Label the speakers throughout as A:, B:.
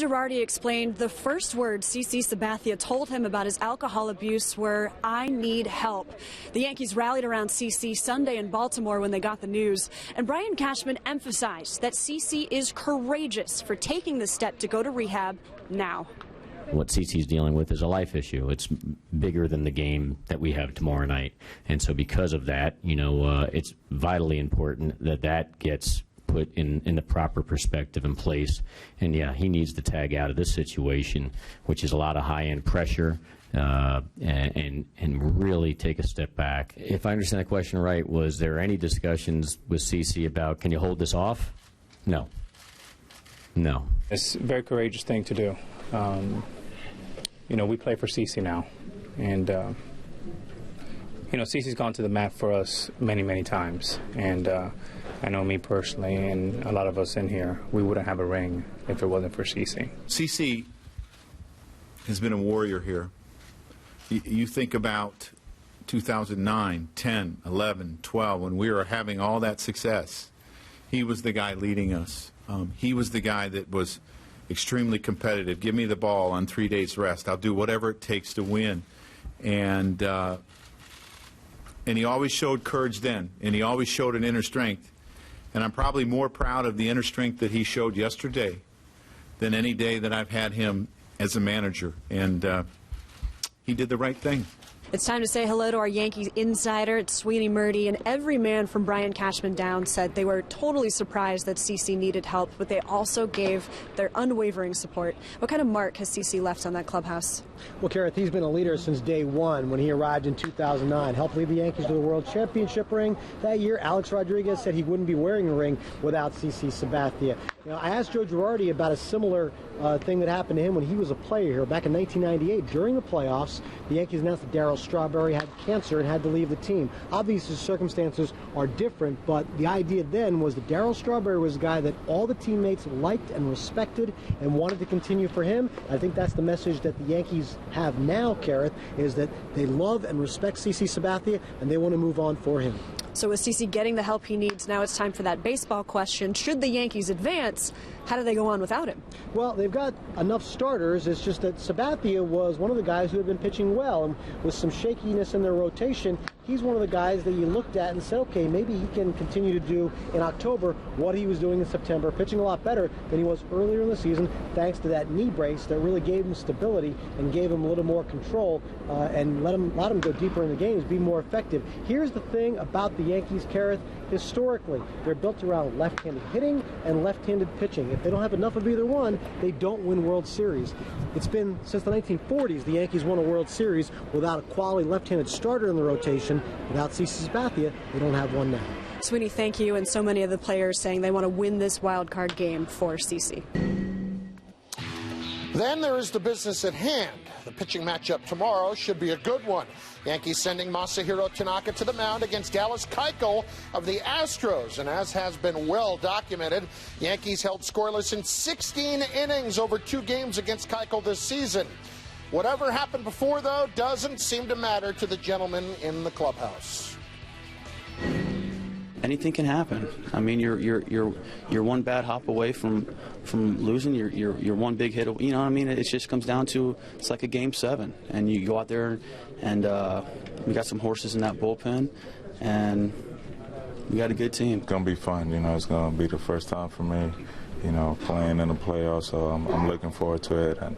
A: Girardi explained the first words CC Sabathia told him about his alcohol abuse were, "I need help." The Yankees rallied around CC Sunday in Baltimore when they got the news, and Brian Cashman emphasized that CC is courageous for taking the step to go to rehab now.
B: What CC's dealing with is a life issue. It's bigger than the game that we have tomorrow night, and so because of that, it's vitally important that that gets put in the proper perspective and place. And yeah, he needs to tag out of this situation, which is a lot of high-end pressure, and really take a step back. If I understand the question right, was there any discussions with CC about, can you hold this off? No. No.
C: It's a very courageous thing to do. We play for CC now, and CC's gone to the mat for us many, many times, and I know me personally and a lot of us in here, we wouldn't have a ring if it wasn't for CC.
D: CC has been a warrior here. You think about 2009, 10, 11, 12, when we were having all that success. He was the guy leading us. He was the guy that was extremely competitive. Give me the ball on 3 days rest. I'll do whatever it takes to win. And he always showed courage then, and he always showed an inner strength. And I'm probably more proud of the inner strength that he showed yesterday than any day that I've had him as a manager. And he did the right thing.
A: It's time to say hello to our Yankees insider. It's Sweeney Murdy, and every man from Brian Cashman down said they were totally surprised that CC needed help, but they also gave their unwavering support. What kind of mark has CC left on that clubhouse?
E: Well, Kareth, he's been a leader since day one when he arrived in 2009, helped lead the Yankees to the World Championship ring. That year, Alex Rodriguez said he wouldn't be wearing the ring without CC Sabathia. I asked Joe Girardi about a similar thing that happened to him when he was a player here back in 1998. During the playoffs, the Yankees announced that Darryl Strawberry had cancer and had to leave the team. Obviously, circumstances are different, but the idea then was that Darryl Strawberry was a guy that all the teammates liked and respected and wanted to continue for him. I think that's the message that the Yankees have now, Kareth, is that they love and respect CC Sabathia and they want to move on for him.
A: So with CC getting the help he needs, now it's time for that baseball question. Should the Yankees advance, how do they go on without him?
E: Well, they've got enough starters. It's just that Sabathia was one of the guys who had been pitching well, and with some shakiness in their rotation, he's one of the guys that you looked at and said, okay, maybe he can continue to do in October what he was doing in September, pitching a lot better than he was earlier in the season, thanks to that knee brace that really gave him stability and gave him a little more control and let him go deeper in the games, be more effective. Here's the thing about the Yankees, Kareth. Historically, they're built around left-handed hitting and left-handed pitching. If they don't have enough of either one, they don't win World Series. It's been since the 1940s the Yankees won a World Series without a quality left-handed starter in the rotation. Without CC Sabathia, they don't have one now.
A: Sweeney, thank you, and so many of the players saying they want to win this wild card game for CC.
F: Then there is the business at hand. The pitching matchup tomorrow should be a good one. Yankees sending Masahiro Tanaka to the mound against Dallas Keuchel of the Astros. And as has been well documented, Yankees held scoreless in 16 innings over 2 games against Keuchel this season. Whatever happened before, though, doesn't seem to matter to the gentleman in the clubhouse.
G: Anything can happen. I mean, you're one bad hop away from losing. You're one big hit. You know what I mean? It just comes down to, it's like a game 7, and you go out there and we got some horses in that bullpen, and we got a good team.
H: It's gonna be fun. It's gonna be the first time for me, playing in the playoffs. So I'm looking forward to it. And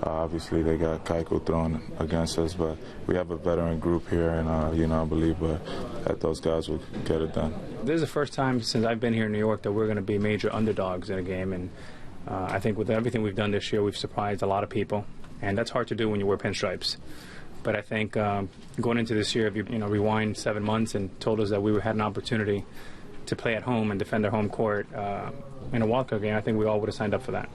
H: obviously, they got Keuchel thrown against us, but we have a veteran group here, and I believe that those guys will get it done.
C: This is the first time since I've been here in New York that we're going to be major underdogs in a game, and I think with everything we've done this year, we've surprised a lot of people, and that's hard to do when you wear pinstripes. But I think going into this year, if you rewind 7 months and told us that we had an opportunity to play at home and defend our home court in a wildcard game, I think we all would have signed up for that.